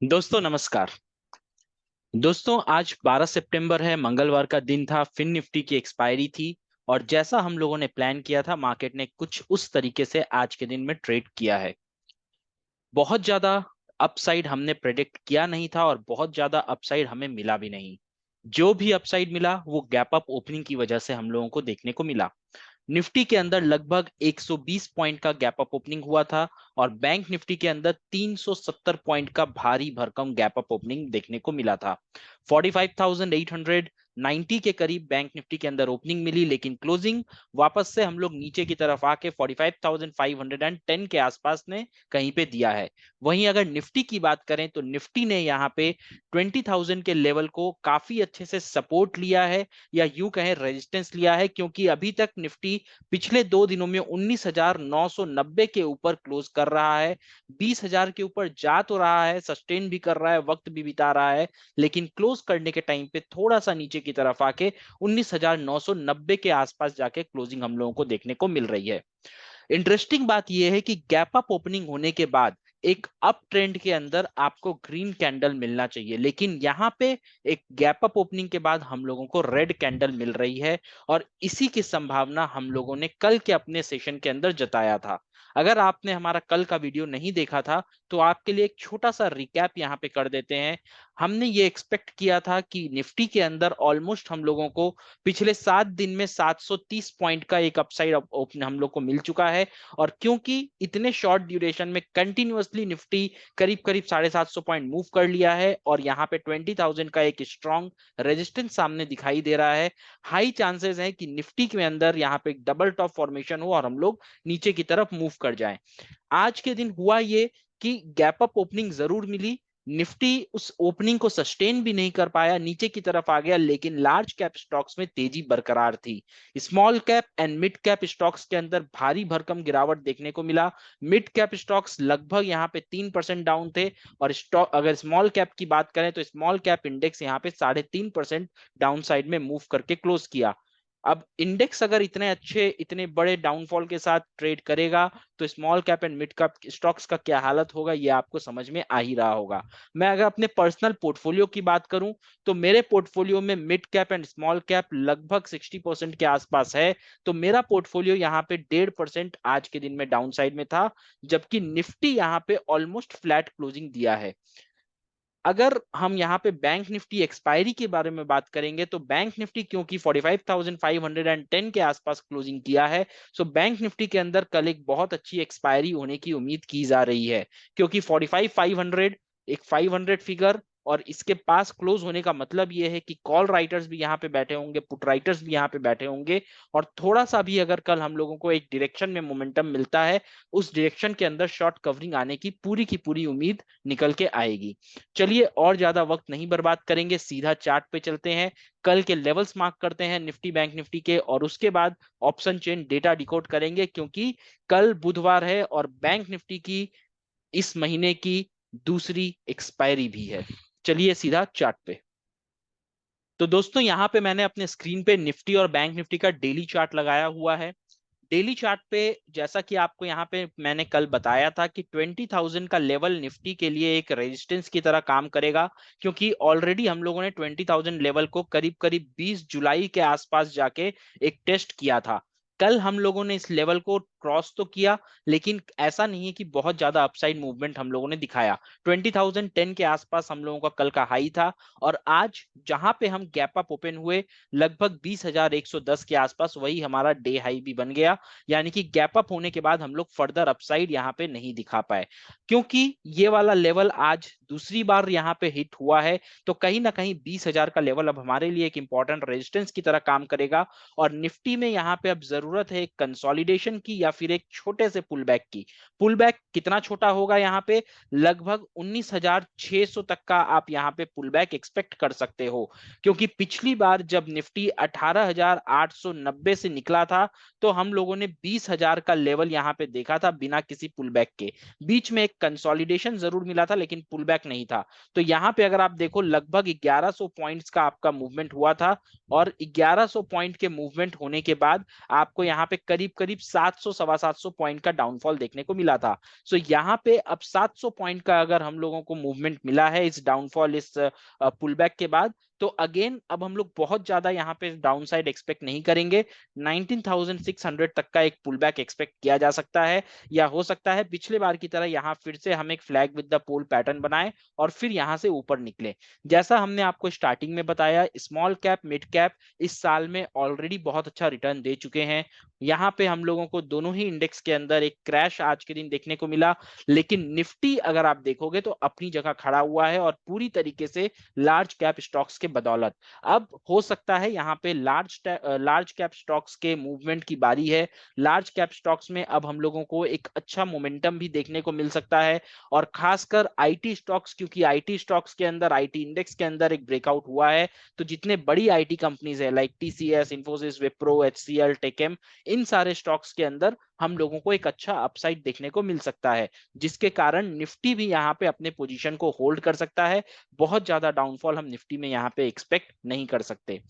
दोस्तों नमस्कार। दोस्तों आज 12 सितंबर है, मंगलवार का दिन था। फिन निफ्टी की एक्सपायरी थी और जैसा हम लोगों ने प्लान किया था मार्केट ने कुछ उस तरीके से आज के दिन में ट्रेड किया है। बहुत ज्यादा अपसाइड हमने प्रेडिक्ट किया नहीं था और बहुत ज्यादा अपसाइड हमें मिला भी नहीं। जो भी अपसाइड मिला वो गैप अप ओपनिंग की वजह से हम लोगों को देखने को मिला। निफ्टी के अंदर लगभग 120 पॉइंट का गैप अप ओपनिंग हुआ था और बैंक निफ्टी के अंदर 370 पॉइंट का भारी भरकम गैप अप ओपनिंग देखने को मिला था। 45,890 के करीब बैंक निफ्टी के अंदर ओपनिंग मिली, लेकिन क्लोजिंग वापस से हम लोग नीचे की तरफ आके 45,510 के आसपास ने कहीं पे दिया है। वहीं अगर निफ्टी की बात करें तो निफ्टी ने यहाँ पे 20,000 के लेवल को काफी अच्छे से सपोर्ट लिया है या यूं कहें रेजिस्टेंस लिया है, क्योंकि अभी तक निफ्टी पिछले 2 दिनों में 19,990 के ऊपर क्लोज कर रहा है। 20,000 के ऊपर जा तो रहा है, सस्टेन भी कर रहा है, वक्त भी बिता रहा है, लेकिन क्लोज करने के टाइम पे थोड़ा सा नीचे की तरफ आके 19,990 के आसपास जाके क्लोजिंग हम लोगों को देखने को मिल रही है। इंटरेस्टिंग बात यह है कि गैप अप ओपनिंग होने के बाद एक अप ट्रेंड के अंदर आपको ग्रीन कैंडल मिलना चाहिए, लेकिन यहाँ पे एक गैप अप ओपनिंग के बाद हम लोगों को रेड कैंडल मिल रही है और इसी की संभावना हम लोगों ने कल के अपने सेशन के अंदर जताया था। अगर आपने हमारा कल का वीडियो नहीं देखा था तो आपके लिए एक छोटा सा रिकैप यहाँ पे कर देते हैं। हमने ये एक्सपेक्ट किया था कि निफ्टी के अंदर ऑलमोस्ट हम लोगों को पिछले 7 दिन में 730 पॉइंट का एक अपसाइड ओपन हम लोग को मिल चुका है। और क्योंकि इतने शॉर्ट ड्यूरेशन में कंटिन्यूअसली निफ्टी करीब करीब 750 पॉइंट मूव कर लिया है और यहाँ पे 20,000 का एक स्ट्रॉन्ग रेजिस्टेंस सामने दिखाई दे रहा है। हाई चांसेस है कि निफ्टी के अंदर यहाँ पे एक डबल टॉप फॉर्मेशन हो और हम लोग नीचे की तरफ मूव कर जाएं। आज के दिन हुआ ये कि गैप अप ओपनिंग जरूर मिली, निफ्टी उस ओपनिंग को सस्टेन भी नहीं कर पाया, नीचे की तरफ आ गया, लेकिन लार्ज कैप स्टॉक्स में तेजी बरकरार थी। Small cap and mid cap stocks के अंदर भारी भरकम गिरावट देखने को मिला। मिड कैप स्टॉक्स लगभग यहाँ पे 3% डाउन थे और स्टॉक अगर स्मॉल कैप की बात करें तो स्मॉल कैप इंडेक्स यहाँ पे 3.5% डाउन साइड में मूव करके क्लोज किया। अब इंडेक्स अगर इतने अच्छे इतने बड़े डाउनफॉल के साथ ट्रेड करेगा तो small cap and mid cap stocks का क्या हालत होगा ये आपको समझ में आ ही रहा होगा। मैं अगर अपने पर्सनल पोर्टफोलियो की बात करूं तो मेरे पोर्टफोलियो में mid cap and small cap लगभग 60% के आसपास है। तो मेरा पोर्टफोलियो यहाँ पे 1.5% आज के दिन में डाउन साइड में था, जबकि निफ्टी यहाँ पे ऑलमोस्ट फ्लैट क्लोजिंग दिया है। अगर हम यहाँ पे बैंक निफ्टी एक्सपायरी के बारे में बात करेंगे तो बैंक निफ्टी क्योंकि 45,510 के आसपास क्लोजिंग किया है, सो बैंक निफ्टी के अंदर कल एक बहुत अच्छी एक्सपायरी होने की उम्मीद की जा रही है, क्योंकि 45,500 एक 500 फिगर और इसके पास क्लोज होने का मतलब ये है कि कॉल राइटर्स भी यहाँ पे बैठे होंगे, पुट राइटर्स भी यहाँ पे बैठे होंगे और थोड़ा सा भी अगर कल हम लोगों को एक डायरेक्शन में मोमेंटम मिलता है, उस डायरेक्शन के अंदर शॉर्ट कवरिंग आने की पूरी उम्मीद निकल के आएगी। चलिए और ज्यादा वक्त नहीं बर्बाद करेंगे, सीधा चार्ट पे चलते हैं। कल के लेवल्स मार्क करते हैं निफ्टी बैंक निफ्टी के और उसके बाद ऑप्शन चेन डेटा डिकोड करेंगे, क्योंकि कल बुधवार है और बैंक निफ्टी की इस महीने की दूसरी एक्सपायरी भी है। चलिए सीधा चार्ट पे। तो दोस्तों यहाँ पे मैंने अपने स्क्रीन पे निफ्टी और बैंक निफ्टी का डेली चार्ट लगाया हुआ है। डेली चार्ट पे जैसा कि आपको यहाँ पे मैंने कल बताया था कि 20,000 का लेवल निफ्टी के लिए एक रेजिस्टेंस की तरह काम करेगा, क्योंकि ऑलरेडी हम लोगों ने 20,000 लेवल को करीब करीब 20 जुलाई के आसपास जाके एक टेस्ट किया था। कल हम लोगों ने इस लेवल को क्रॉस तो किया, लेकिन ऐसा नहीं है कि बहुत ज्यादा अपसाइड मूवमेंट हम लोगों ने दिखाया। 20,010 के आसपास हम लोगों का कल का हाई था और आज जहां पे हम गैप अप ओपन हुए लगभग 20,110 के आसपास वही हमारा डे हाई भी बन गया। यानी कि गैप अप होने के बाद हम लोग फर्दर अपसाइड यहाँ पे नहीं दिखा पाए, क्योंकि ये वाला लेवल आज दूसरी बार यहाँ पे हिट हुआ है। तो कहीं ना कहीं 20,000 का लेवल अब हमारे लिए एक इंपॉर्टेंट रेजिस्टेंस की तरह काम करेगा और निफ्टी में यहाँ पे अब जरूरत है एक कंसोलिडेशन की या फिर एक छोटे से पुल बैक की। पुल बैक कितना छोटा होगा यहाँ पे, लगभग 19,600 तक का आप यहाँ पे पुल बैक एक्सपेक्ट कर सकते हो, क्योंकि पिछली बार जब निफ्टी 18,890 से निकला था तो हम लोगों ने 20,000 का लेवल यहाँ पे देखा था बिना किसी पुल बैक के। बीच में एक कंसोलिडेशन जरूर मिला था लेकिन पुल बैक नहीं था। तो यहाँ पे अगर आप देखो लगभग 1100 पॉइंट्स का आपका मूवमेंट हुआ था और 1100 पॉइंट के मूवमेंट होने के बाद आपको यहाँ पे करीब करीब 700 700 पॉइंट का डाउनफॉल देखने को मिला था। सो यहाँ पे अब 700 पॉइंट का अगर हम लोगों को मूवमेंट मिला है इस डाउनफॉल, इस पुल बैक के बाद, तो अगेन अब हम लोग बहुत ज्यादा यहाँ पे डाउन साइड एक्सपेक्ट नहीं करेंगे। 19,600 तक का एक पुल बैक एक्सपेक्ट किया जा सकता है, या हो सकता है पिछले बार की तरह यहाँ फिर से हम एक flag with the pole pattern बनाए और फिर यहाँ से ऊपर निकले। जैसा हमने आपको स्टार्टिंग में बताया, स्मॉल कैप मिड कैप इस साल में ऑलरेडी बहुत अच्छा रिटर्न दे चुके हैं। यहाँ पे हम लोगों को दोनों ही इंडेक्स के अंदर एक क्रैश आज के दिन देखने को मिला, लेकिन निफ्टी अगर आप देखोगे तो अपनी जगह खड़ा हुआ है और पूरी तरीके से लार्ज कैप स्टॉक्स के बदौलत। अब हो सकता है यहाँ पे लार्ज कैप स्टॉक्स के मूवमेंट की बारी है। लार्ज कैप स्टॉक्स में अब हम लोगों को एक अच्छा मोमेंटम भी देखने को मिल सकता है, और खासकर आईटी स्टॉक्स, क्योंकि आईटी स्टॉक्स के अंदर, आईटी इंडेक्स के अंदर एक ब्रेकआउट हुआ है। तो जितने बड़ी आईटी कंपनीज है like TCS, Infosys, Wipro, HCL, टेकेम, इन सारे स्टॉक्स के अंदर हम लोगों को एक अच्छा अपसाइड देखने को मिल सकता है, जिसके कारण निफ्टी भी यहाँ पे अपने पोजीशन को होल्ड कर सकता है। बहुत ज्यादा डाउनफॉल हम निफ्टी में यहाँ पे एक्सपेक्ट नहीं कर सकते।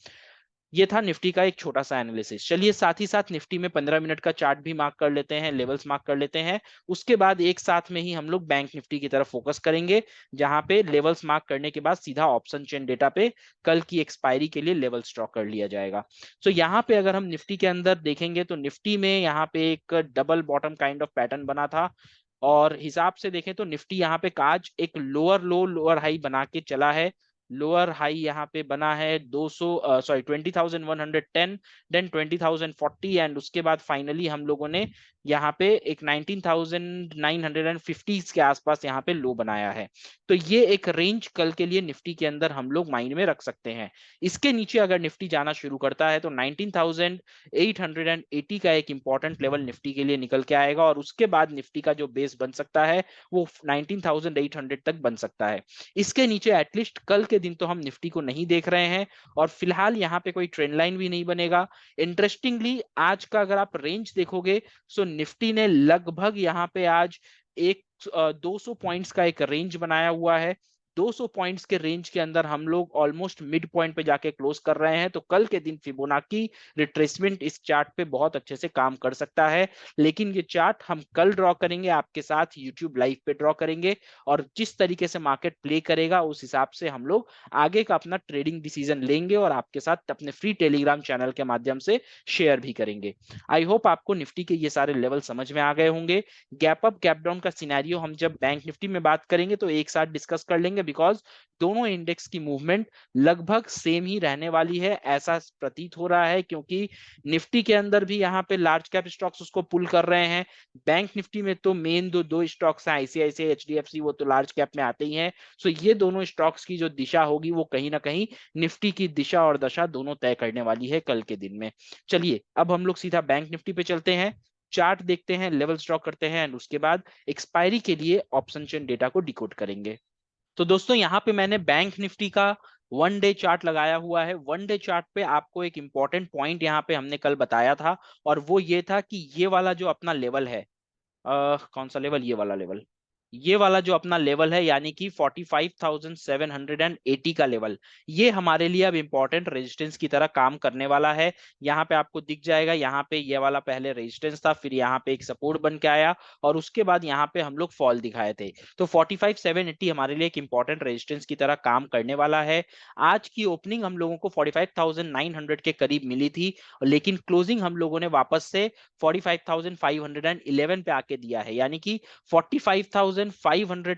ये था निफ्टी का एक छोटा सा एनालिसिस। चलिए साथ ही साथ निफ्टी में 15 मिनट का चार्ट भी मार्क कर लेते हैं, लेवल्स मार्क कर लेते हैं। उसके बाद एक साथ में ही हम लोग बैंक निफ्टी की तरफ फोकस करेंगे, जहां पे लेवल्स मार्क करने के बाद सीधा ऑप्शन चेन डेटा पे कल की एक्सपायरी के लिए लेवल स्टॉक कर लिया जाएगा। तो यहाँ पे अगर हम निफ्टी के अंदर देखेंगे तो निफ्टी में यहाँ पे एक double bottom kind of pattern बना था, और हिसाब से देखें तो निफ्टी यहाँ पे आज एक लोअर लो लोअर हाई बना के चला है। लोअर हाई यहाँ पे बना है 20,110, देन 20,040, एंड उसके बाद फाइनली हम लोगों ने यहाँ पे एक 19,950 के आसपास यहाँ पे लो बनाया है। तो ये एक रेंज कल के लिए निफ्टी के अंदर हम लोग माइंड में रख सकते हैं। इसके नीचे अगर निफ्टी जाना शुरू करता है तो 19,880 का एक इंपॉर्टेंट लेवल निफ्टी के लिए निकल के आएगा, और उसके बाद निफ्टी का जो बेस बन सकता है वो 19,800 तक बन सकता है। इसके नीचे एटलीस्ट कल के दिन तो हम निफ्टी को नहीं देख रहे हैं, और फिलहाल यहाँ पे कोई ट्रेंड लाइन भी नहीं बनेगा। इंटरेस्टिंगली आज का अगर आप रेंज देखोगे, सो निफ्टी ने लगभग यहाँ पे आज एक 200 पॉइंट्स का एक रेंज बनाया हुआ है। 200 पॉइंट्स के रेंज के अंदर हम लोग ऑलमोस्ट मिड पॉइंट पे जाके क्लोज कर रहे हैं। तो कल के दिन फिबोनाची रिट्रेसमेंट इस चार्ट पे बहुत अच्छे से काम कर सकता है। लेकिन ये चार्ट हम कल ड्रॉ करेंगे, आपके साथ यूट्यूब लाइव पे ड्रॉ करेंगे, और जिस तरीके से मार्केट प्ले करेगा उस हिसाब से हम लोग आगे का अपना ट्रेडिंग डिसीजन लेंगे और आपके साथ अपने फ्री टेलीग्राम चैनल के माध्यम से शेयर भी करेंगे। आई होप आपको निफ्टी के ये सारे लेवल समझ में आ गए होंगे। गैप अप गैप डाउन का सिनेरियो हम जब बैंक निफ्टी में बात करेंगे तो एक साथ डिस्कस कर लेंगे, बिकॉज दोनों इंडेक्स की मूवमेंट लगभग सेम ही रहने वाली है ऐसा प्रतीत हो रहा है, क्योंकि निफ्टी के अंदर भी यहाँ पे लार्ज कैप स्टॉक्स उसको पुल कर रहे हैं। बैंक निफ्टी में तो मेन दो स्टॉक्स हैं, आईसीआईसीआई, एचडीएफसी, वो तो लार्ज कैप में आते ही हैं। सो ये दोनों स्टॉक्स की जो दिशा होगी वो कहीं ना कहीं निफ्टी की दिशा और दशा दोनों तय करने वाली है कल के दिन में। चलिए अब हम लोग सीधा बैंक निफ्टी पे चलते हैं, चार्ट देखते हैं, लेवल स्टॉक करते हैं, एंड उसके बाद एक्सपायरी के लिए ऑप्शन चेन डेटा को डिकोड करेंगे। तो दोस्तों यहाँ पे मैंने बैंक निफ्टी का वन डे चार्ट लगाया हुआ है। वन डे चार्ट पे आपको एक इंपॉर्टेंट पॉइंट यहाँ पे हमने कल बताया था, और वो ये था कि ये वाला जो अपना लेवल है, कौन सा लेवल, ये वाला लेवल, ये वाला जो अपना लेवल है यानी कि 45,780 का लेवल, ये हमारे लिए अब इंपॉर्टेंट रेजिस्टेंस की तरह काम करने वाला है। यहाँ पे आपको दिख जाएगा, यहाँ पे ये वाला पहले रेजिस्टेंस था, फिर यहाँ पे एक सपोर्ट बन के आया, और उसके बाद यहाँ पे हम लोग फॉल दिखाए थे। तो 45,780 हमारे लिए एक इंपॉर्टेंट रेजिस्टेंस की तरह काम करने वाला है। आज की ओपनिंग हम लोगों को 45,900 के करीब मिली थी, लेकिन क्लोजिंग हम लोगों ने वापस से 45,511 पे आके दिया है, यानी कि 45,500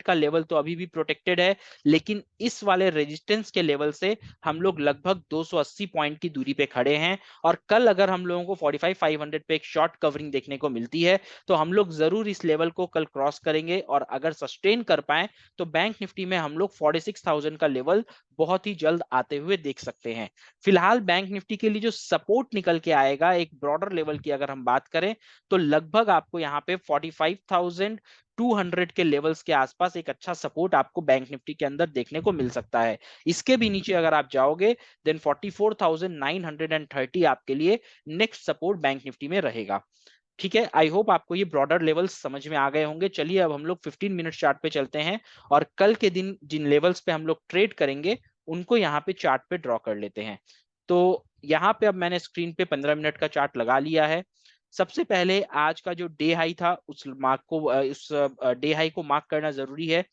का लेवल तो अभी भी प्रोटेक्टेड है, लेकिन इस वाले रेजिस्टेंस के लेवल से हम लोग लगभग 280 पॉइंट की दूरी पे खड़े हैं। और कल अगर हम लोगों को 45,500 पे एक शॉर्ट कवरिंग देखने को मिलती है तो हम लोग जरूर इस लेवल को कल क्रॉस करेंगे, और अगर सस्टेन कर पाए तो बैंक निफ्टी में हम लोग 46,000 का लेवल बहुत ही जल्द आते हुए देख सकते हैं। फिलहाल बैंक निफ्टी के लिए जो सपोर्ट निकल के आएगा एक ब्रॉडर लेवल की अगर हम बात करें, तो लगभग आपको यहाँ पे 45,200 के लेवल्स के आसपास एक अच्छा सपोर्ट आपको बैंक निफ्टी के अंदर देखने को मिल सकता है। इसके भी नीचे अगर आप जाओगे देन 44,930 आपके लिए नेक्स्ट सपोर्ट बैंक निफ्टी में रहेगा। ठीक है, आई होप आपको ये ब्रॉडर लेवल्स समझ में आ गए होंगे। चलिए अब हम लोग 15 मिनट चार्ट पे चलते हैं, और कल के दिन जिन लेवल्स पे हम लोग ट्रेड करेंगे उनको यहाँ पे चार्ट पे ड्रॉ कर लेते हैं। तो यहाँ पे अब मैंने स्क्रीन पे 15 मिनट का चार्ट लगा लिया है। सबसे पहले आज का जो डे हाई था उस मार्क को उस डे हाई को मार्क करना जरूरी है।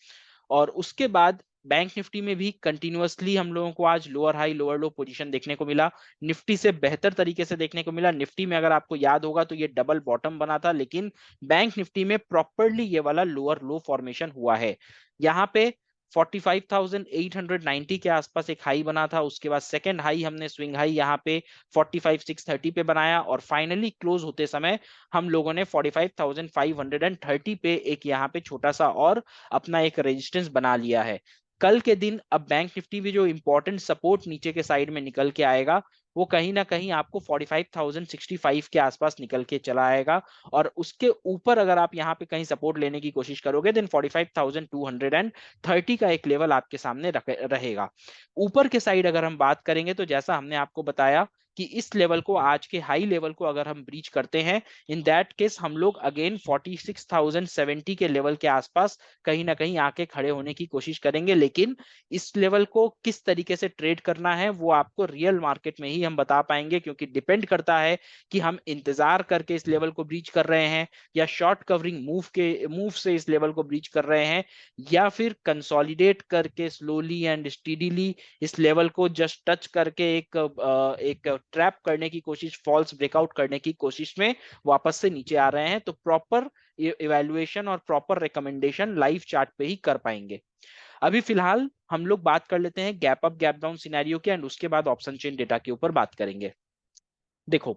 और उसके बाद बैंक निफ्टी में भी कंटिन्यूअसली हम लोगों को आज लोअर हाई लोअर लो पोजीशन देखने को मिला। निफ्टी से बेहतर तरीके से देखने को मिला। निफ्टी में अगर आपको याद होगा तो ये डबल बॉटम बना था, लेकिन बैंक निफ्टी में प्रॉपरली ये वाला लोअर लो फॉर्मेशन हुआ है। यहाँ पे 45,890 के आसपास एक हाई बना था। उसके बाद सेकंड हाई हमने स्विंग हाई यहाँ पे 45,630 पे बनाया, और फाइनली क्लोज होते समय हम लोगों ने 45,530 पे एक यहाँ पे छोटा सा और अपना एक रेजिस्टेंस बना लिया है। कल के दिन अब बैंक निफ्टी भी जो इंपॉर्टेंट सपोर्ट नीचे के साइड में निकल के आएगा वो कहीं ना कहीं आपको 45,065 के आसपास निकल के चला आएगा। और उसके ऊपर अगर आप यहाँ पे कहीं सपोर्ट लेने की कोशिश करोगे देन 45,230 का एक लेवल आपके सामने रहेगा। ऊपर के साइड अगर हम बात करेंगे तो जैसा हमने आपको बताया कि इस लेवल को, आज के हाई लेवल को अगर हम ब्रीच करते हैं, इन दैट केस हम लोग अगेन 46,070 के लेवल के आसपास कहीं ना कहीं आके खड़े होने की कोशिश करेंगे। लेकिन इस लेवल को किस तरीके से ट्रेड करना है वो आपको रियल मार्केट में ही हम बता पाएंगे, क्योंकि डिपेंड करता है कि हम इंतजार करके इस लेवल को ब्रीच कर रहे हैं, या शॉर्ट कवरिंग मूव से इस लेवल को ब्रीच कर रहे हैं, या फिर कंसोलिडेट करके स्लोली एंड स्टीडीली इस लेवल को जस्ट टच करके एक ट्रैप करने की कोशिश, फॉल्स ब्रेकआउट करने की कोशिश में वापस से नीचे आ रहे हैं। तो प्रॉपर इवैल्यूएशन और प्रॉपर रिकमेंडेशन लाइव चार्ट पे ही कर पाएंगे। अभी फिलहाल हम लोग बात कर लेते हैं gap up gap down scenario के, एंड उसके बाद ऑप्शन चेन डेटा के ऊपर बात करेंगे। देखो,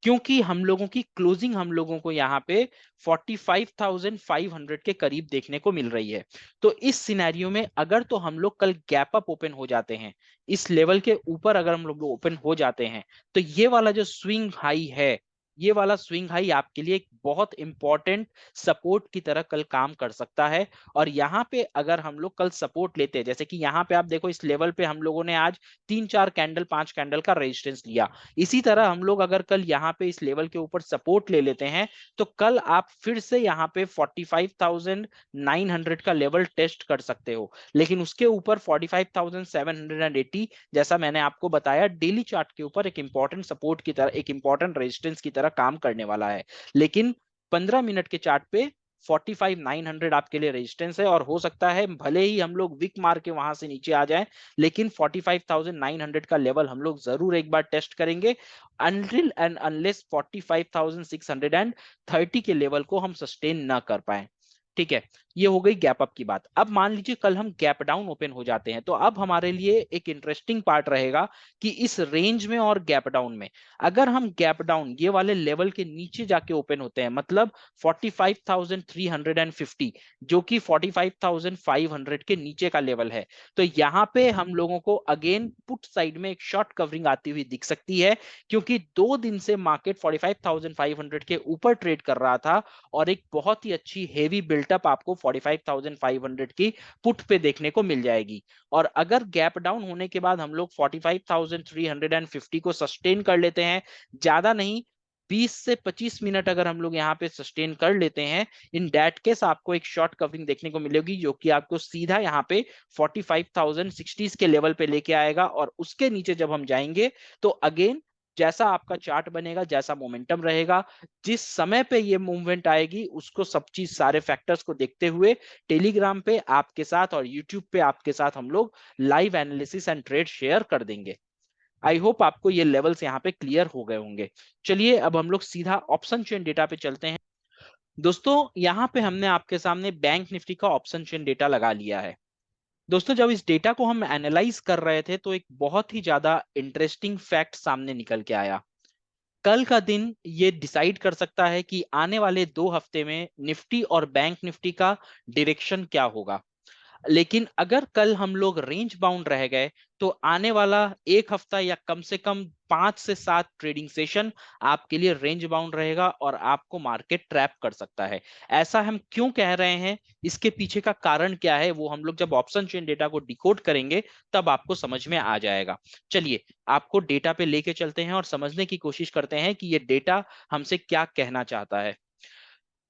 क्योंकि हम लोगों की क्लोजिंग हम लोगों को यहाँ पे 45,500 के करीब देखने को मिल रही है, तो इस सिनेरियो में अगर तो हम लोग कल गैप अप ओपन हो जाते हैं, इस लेवल के ऊपर अगर हम लोग ओपन हो जाते हैं, तो ये वाला जो स्विंग हाई है, ये वाला स्विंग हाई आपके लिए एक बहुत इंपॉर्टेंट सपोर्ट की तरह कल काम कर सकता है। और यहाँ पे अगर हम लोग कल सपोर्ट लेते हैं, जैसे कि यहाँ पे आप देखो इस लेवल पे हम लोगों ने आज 3-4 कैंडल 5 कैंडल का रेजिस्टेंस लिया, इसी तरह हम लोग अगर कल यहाँ पे इस लेवल के ऊपर सपोर्ट ले लेते हैं, तो कल आप फिर से यहाँ पे 45,900 का लेवल टेस्ट कर सकते हो। लेकिन उसके ऊपर 45,780, जैसा मैंने आपको बताया, डेली चार्ट के ऊपर एक इंपॉर्टेंट सपोर्ट की तरह, एक इंपॉर्टेंट रेजिस्टेंस की तरह काम करने वाला है। लेकिन 15 मिनट के चार्ट पे 45,900 आपके लिए रेजिस्टेंस है, और हो सकता है भले ही हम लोग विक मार के वहां से नीचे आ जाएं, लेकिन 45,900 का लेवल हम लोग जरूर एक बार टेस्ट करेंगे, अनटिल एंड अनलेस 45,630 के लेवल को हम सस्टेन ना कर पाए। ठीक है, ये हो गई गैप अप की बात। अब मान लीजिए कल हम गैप डाउन ओपन हो जाते हैं, तो अब हमारे लिए एक इंटरेस्टिंग पार्ट रहेगा कि इस रेंज में और गैप डाउन में अगर हम गैप डाउन ये वाले लेवल के नीचे जाके ओपन होते हैं, मतलब 45,350 जो कि 45,500 के नीचे का लेवल है, तो यहाँ पे हम लोगों को अगेन पुट साइड में एक शॉर्ट कवरिंग आती हुई दिख सकती है, क्योंकि 2 दिन से मार्केट 45,500 के ऊपर ट्रेड कर रहा था, और एक बहुत ही अच्छी हेवी बिल्टअप आपको 45,500 की पुट पे देखने को मिल जाएगी। और अगर गैप डाउन होने के बाद हम लोग 45,350 को सस्टेन कर लेते हैं, ज्यादा नहीं 20 से 25 मिनट अगर हम लोग यहाँ पे सस्टेन कर लेते हैं, इन दैट केस आपको एक शॉर्ट कवरिंग देखने को मिलेगी, जो कि आपको सीधा यहाँ पे 45,060 के लेवल पे लेके आएगा। और उसके नीचे जब हम जाएंगे तो अगेन जैसा आपका चार्ट बनेगा, जैसा मोमेंटम रहेगा, जिस समय पे ये मूवमेंट आएगी, उसको सब चीज सारे फैक्टर्स को देखते हुए टेलीग्राम पे आपके साथ और यूट्यूब पे आपके साथ हम लोग live analysis and trade share कर देंगे। आई होप आपको ये लेवल्स यहाँ पे क्लियर हो गए होंगे। चलिए अब हम लोग सीधा ऑप्शन चेन डेटा पे चलते हैं। दोस्तों, यहाँ पे हमने आपके सामने बैंक निफ्टी का ऑप्शन चेन डेटा लगा लिया है। दोस्तों, जब इस डेटा को हम एनालाइज कर रहे थे तो एक बहुत ही ज्यादा इंटरेस्टिंग फैक्ट सामने निकल के आया। कल का दिन ये डिसाइड कर सकता है कि आने वाले 2 हफ्ते में निफ्टी और बैंक निफ्टी का डायरेक्शन क्या होगा। लेकिन अगर कल हम लोग रेंज बाउंड रह गए, तो आने वाला एक हफ्ता या कम से कम 5 से 7 ट्रेडिंग सेशन आपके लिए रेंज बाउंड रहेगा, और आपको मार्केट ट्रैप कर सकता है। ऐसा हम क्यों कह रहे हैं, इसके पीछे का कारण क्या है, वो हम लोग जब ऑप्शन चेन डेटा को डिकोड करेंगे तब आपको समझ में आ जाएगा। चलिए आपको डेटा पे लेके चलते हैं और समझने की कोशिश करते हैं कि ये डेटा हमसे क्या कहना चाहता है।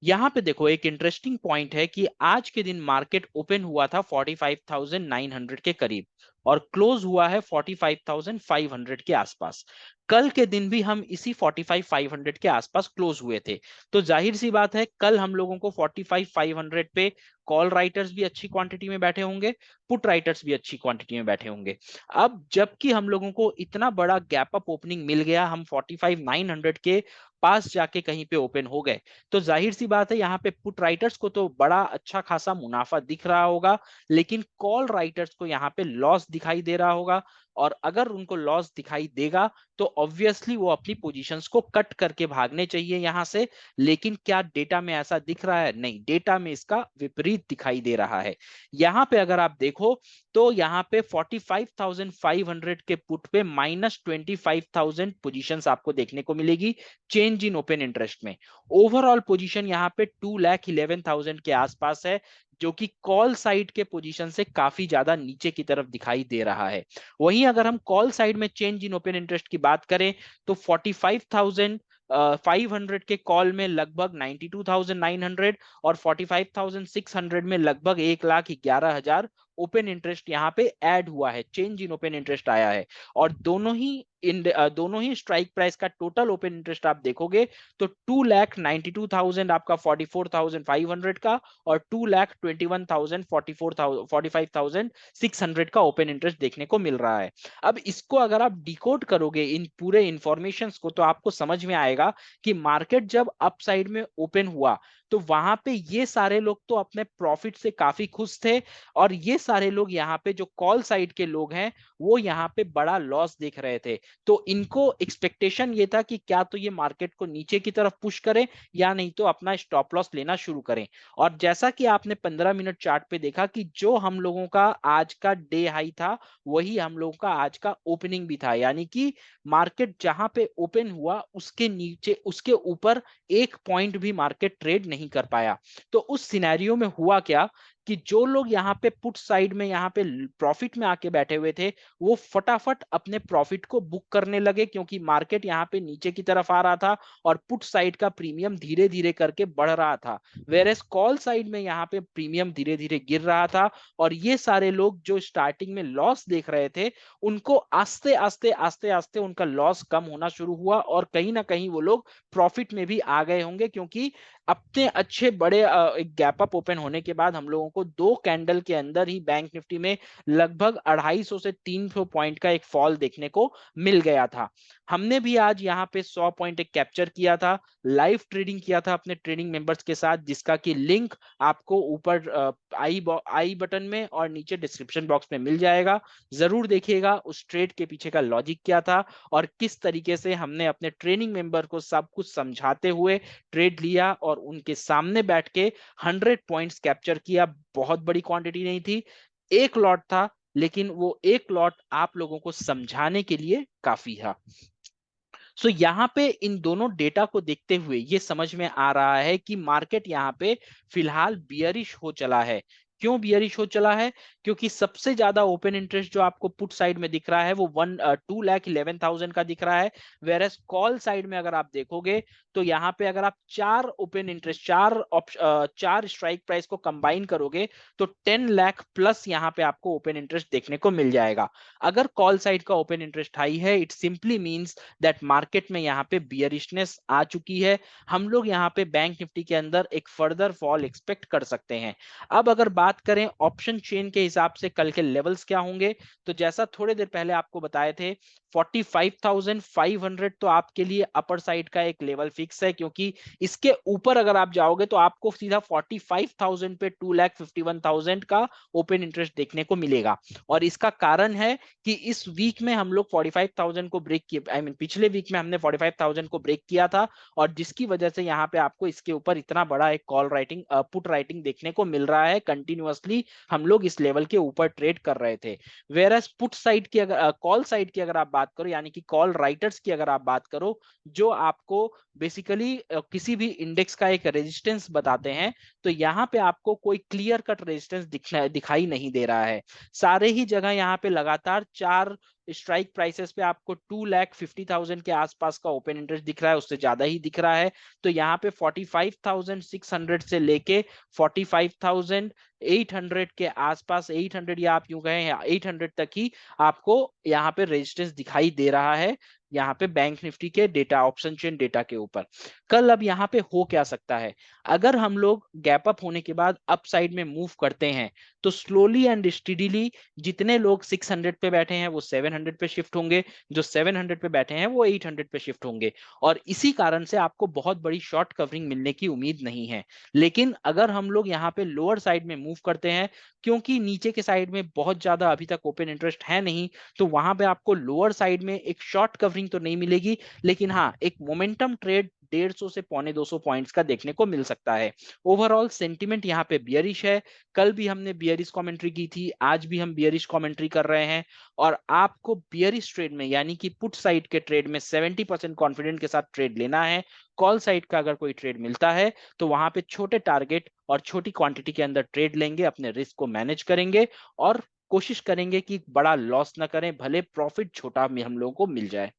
यहाँ पे देखो एक इंटरेस्टिंग पॉइंट है कि आज के दिन मार्केट ओपन हुआ था 45,900 के करीब और क्लोज हुआ है 45,500 के आसपास। कल के दिन भी हम इसी 45,500 के आसपास क्लोज हुए थे। तो जाहिर सी बात है कल हम लोगों को 45,500 पे कॉल राइटर्स भी अच्छी क्वांटिटी में बैठे होंगे, पुट राइटर्स भी अच्छी क्वांटिटी में बैठे होंगे। अब जबकि हम लोगों को इतना बड़ा गैप अप ओपनिंग मिल गया, हम 45,900 के पास जाके कहीं पे ओपन हो गए, तो जाहिर सी बात है यहाँ पे पुट राइटर्स को तो बड़ा अच्छा खासा मुनाफा दिख रहा होगा, लेकिन कॉल राइटर्स को यहाँ पे लॉस दिखाई दे रहा होगा। और अगर उनको लॉस दिखाई देगा तो ऑब्वियसली वो अपनी पोजीशंस को कट करके भागने चाहिए यहां से। लेकिन क्या डेटा में ऐसा दिख रहा है? नहीं, डेटा में इसका विपरीत दिखाई दे रहा है। यहाँ पे अगर आप देखो तो यहाँ पे 45,500 के पुट पे -25,000 पोजीशंस आपको देखने को मिलेगी चेंज इन ओपन इंटरेस्ट में। ओवरऑल पोजीशन यहाँ पे 2,11,000 के आसपास है, जो कि कॉल साइड के पोजीशन से काफी ज्यादा नीचे की तरफ दिखाई दे रहा है। वहीं अगर हम कॉल साइड में चेंज इन ओपन इंटरेस्ट की बात करें तो 45,500 के कॉल में लगभग 92,900 और 45,600 में लगभग 1,11,000 ओपन इंटरेस्ट यहाँ पे ऐड हुआ है, चेंज इन ओपन इंटरेस्ट आया है। और दोनों ही स्ट्राइक प्राइस का टोटल ओपन इंटरेस्ट आप देखोगे तो 2,92,000 आपका 44,500 का और 2,21,000 45,600 का ओपन इंटरेस्ट देखने को मिल रहा है। अब इसको अगर आप डिकोड करोगे इन पूरे इंफॉर्मेशन को तो आपको समझ में आएगा कि मार्केट जब अप साइड में ओपन हुआ तो वहां पे ये सारे लोग तो अपने प्रॉफिट से काफी खुश थे, और ये सारे लोग यहाँ पे जो कॉल साइड के लोग हैं वो यहाँ पे बड़ा लॉस देख रहे थे। तो इनको एक्सपेक्टेशन ये था कि क्या तो ये मार्केट को नीचे की तरफ पुश करें या नहीं तो अपना स्टॉप लॉस लेना शुरू करें। और जैसा कि आपने 15 मिनट चार्ट पे देखा कि जो हम लोगों का आज का डे हाई था वही हम लोगों का आज का ओपनिंग भी था, यानी कि मार्केट जहां पे ओपन हुआ उसके नीचे उसके ऊपर एक पॉइंट भी मार्केट ट्रेड नहीं कर पाया। तो उस सिनेरियो में हुआ क्या कि जो लोग यहाँ पे पुट साइड में यहाँ पे प्रॉफिट में आके बैठे हुए थे वो फटाफट अपने प्रॉफिट को बुक करने लगे, क्योंकि मार्केट यहाँ पे नीचे की तरफ आ रहा था और पुट साइड का प्रीमियम धीरे धीरे करके बढ़ रहा था, वेरेस कॉल साइड में यहाँ पे प्रीमियम धीरे धीरे गिर रहा था। और ये सारे लोग जो स्टार्टिंग में लॉस देख रहे थे उनको आस्ते आस्ते आस्ते आस्ते उनका लॉस कम होना शुरू हुआ और कहीं ना कहीं वो लोग प्रॉफिट में भी आ गए होंगे, क्योंकि अपने अच्छे बड़े एक गैप अप ओपन होने के बाद हम लोगों को 2 कैंडल के अंदर ही बैंक निफ्टी में लगभग 250 से 300 पॉइंट का एक फॉल देखने को मिल गया था। हमने भी आज यहाँ पे 100 पॉइंट एक कैप्चर किया था, लाइव ट्रेडिंग किया था अपने ट्रेडिंग मेंबर्स के साथ, जिसका कि लिंक आपको ऊपर आई बटन में और नीचे डिस्क्रिप्शन बॉक्स में मिल जाएगा। जरूर देखिएगा उस ट्रेड के पीछे का लॉजिक क्या था और किस तरीके से हमने अपने ट्रेनिंग मेंबर को सब कुछ समझाते हुए ट्रेड लिया और उनके सामने बैठ के 100 पॉइंट्स कैप्चर किया। बहुत बड़ी क्वांटिटी नहीं थी, एक लॉट था, लेकिन वो एक लॉट आप लोगों को समझाने के लिए काफी था। सो यहाँ पे इन दोनों डेटा को देखते हुए ये समझ में आ रहा है कि मार्केट यहाँ पे फिलहाल बियरिश हो चला है। क्यों बियरिश हो चला है? क्योंकि सबसे ज्यादा ओपन इंटरेस्ट जो आपको पुट साइड में दिख रहा है वो 2,11,000 का दिख रहा है, वेरएस कॉल साइड में अगर आप देखोगे तो यहाँ पे अगर आप चार ओपन इंटरेस्ट चार स्ट्राइक प्राइस को कंबाइन करोगे तो 10 लाख प्लस यहाँ पे आपको ओपन इंटरेस्ट देखने को मिल जाएगा। अगर कॉल साइड का ओपन इंटरेस्ट हाई है it simply means that market में यहाँ पे बियरिशनेस आ चुकी है। हम लोग यहाँ पे बैंक निफ्टी के अंदर एक फर्दर फॉल एक्सपेक्ट कर सकते हैं। अब अगर बात करें ऑप्शन चेन के हिसाब से कल के लेवल्स क्या होंगे, तो जैसा थोड़ी देर पहले आपको बताए थे 45,500 तो आपके लिए अपर साइड का एक लेवल फिक्स है, क्योंकि इसके ऊपर अगर आप जाओगे तो आपको सीधा 45,000 पे 2,51,000 का ओपन इंटरेस्ट देखने को मिलेगा। और इसका कारण है कि इस वीक में हम लोग 45,000 को ब्रेक किया, आई मीन पिछले वीक में हमने 45,000 को ब्रेक किया था, और जिसकी वजह से यहाँ पे आपको इसके ऊपर इतना बड़ा एक कॉल राइटिंग पुट राइटिंग देखने को मिल रहा है। कंटिन्यूअसली हम लोग इस लेवल के ऊपर ट्रेड कर रहे थे। वेरएस पुट साइड की अगर कॉल साइड की अगर आप बात करो, यानी कि कॉल राइटर्स की अगर आप बात करो, जो आपको बेसिकली किसी भी इंडेक्स का एक रेजिस्टेंस बताते हैं, तो यहाँ पे आपको कोई क्लियर कट रेजिस्टेंस दिखाई नहीं दे रहा है। सारे ही जगह यहाँ पे लगातार चार स्ट्राइक प्राइसेस पे आपको 2,50,000 के आसपास का ओपन इंटरेस्ट दिख रहा है, उससे ज्यादा ही दिख रहा है। तो यहाँ पे 45,600 से लेके 45,800 के आसपास, 800 या आप यूं कहें 800 तक ही आपको यहाँ पे रेजिस्टेंस दिखाई दे रहा है, यहाँ पे बैंक निफ्टी के डेटा, ऑप्शन चेन डेटा के ऊपर। कल अब यहाँ पे हो क्या सकता है, अगर हम लोग गैप अप होने के बाद अप साइड में मूव करते हैं, तो स्लोली एंड स्टीडीली जितने लोग 600 पे बैठे हैं वो 700 पे शिफ्ट होंगे, जो 700 पे बैठे हैं वो 800 पे शिफ्ट होंगे, और इसी कारण से आपको बहुत बड़ी शॉर्ट कवरिंग मिलने की उम्मीद नहीं है। लेकिन अगर हम लोग यहाँ पे लोअर साइड में मूव करते हैं, क्योंकि नीचे के साइड में बहुत ज्यादा अभी तक ओपन इंटरेस्ट है नहीं, तो वहां पे आपको लोअर साइड में एक शॉर्ट कवरिंग तो नहीं मिलेगी, लेकिन हाँ एक मोमेंटम ट्रेड 150 से पौने 200 पॉइंट्स का देखने को मिल सकता है। ओवरऑल सेंटिमेंट यहाँ पे बियरिश है। कल भी हमने बियरिश कमेंट्री की थी, आज भी हम बियरिश कमेंट्री कर रहे हैं, और आपको बियरिश ट्रेड में यानी कि पुट साइड के ट्रेड में 70% कॉन्फिडेंट के साथ ट्रेड लेना है। कॉल साइड का अगर कोई ट्रेड मिलता है तो वहां पे छोटे टारगेट और छोटी क्वांटिटी के अंदर ट्रेड लेंगे, अपने रिस्क को मैनेज करेंगे, और कोशिश करेंगे कि बड़ा लॉस ना करें, भले प्रॉफिट छोटा में हम लोगों को मिल जाए।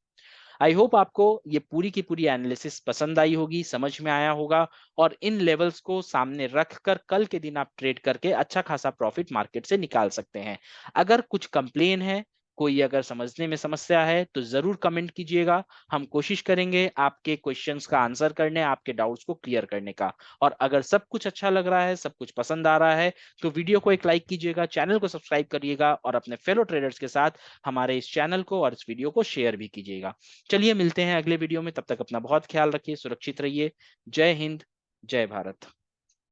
आई होप आपको ये पूरी की पूरी एनालिसिस पसंद आई होगी, समझ में आया होगा, और इन लेवल्स को सामने रखकर कल के दिन आप ट्रेड करके अच्छा खासा प्रॉफिट मार्केट से निकाल सकते हैं। अगर कुछ कंप्लेन है, कोई अगर समझने में समस्या है, तो जरूर कमेंट कीजिएगा। हम कोशिश करेंगे आपके क्वेश्चंस का आंसर करने, आपके डाउट्स को क्लियर करने का। और अगर सब कुछ अच्छा लग रहा है, सब कुछ पसंद आ रहा है, तो वीडियो को एक लाइक कीजिएगा, चैनल को सब्सक्राइब करिएगा, और अपने फेलो ट्रेडर्स के साथ हमारे इस चैनल को और इस वीडियो को शेयर भी कीजिएगा। चलिए मिलते हैं अगले वीडियो में, तब तक अपना बहुत ख्याल रखिए, सुरक्षित रहिए। जय हिंद, जय भारत।